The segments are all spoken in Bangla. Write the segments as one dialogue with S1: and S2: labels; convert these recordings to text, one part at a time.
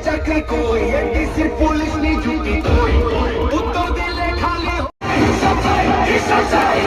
S1: চাকরি কই এডিসি পুলিশ নিযুক্তি কই উত্তর দিলে খালি হিসাব চাই হিসাব চাই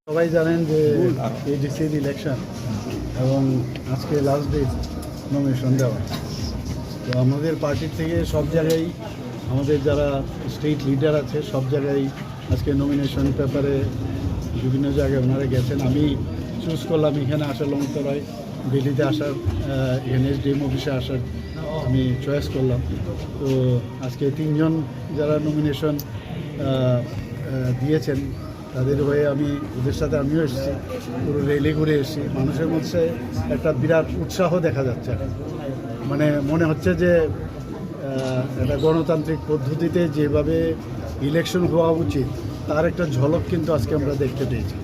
S2: সবাই জানেন যে এডিসির ইলেকশন এবং আজকে লাস্ট ডে নমিনেশন দেওয়া। তো আমাদের পার্টির থেকে সব জায়গায় আমাদের যারা স্টেট লিডার আছে সব জায়গায় আজকে নমিনেশন পেপারে বিভিন্ন জায়গায় ওনারা গেছেন। আমি চুজ করলাম এখানে আসার লংতরায় দিল্লিতে আসার, এখানে এসডিএম অফিসে আসার আমি চয়েস করলাম। তো আজকে তিনজন যারা নমিনেশন দিয়েছেন তাদের হয়ে আমি ওদের সাথে আমিও এসেছি, পুরো রেলি ঘুরে এসেছি। মানুষের মধ্যে একটা বিরাট উৎসাহ দেখা যাচ্ছে, মানে মনে হচ্ছে যে একটা গণতান্ত্রিক পদ্ধতিতে যেভাবে ইলেকশন হওয়া উচিত তার একটা ঝলক কিন্তু আজকে আমরা দেখতে পেয়েছি।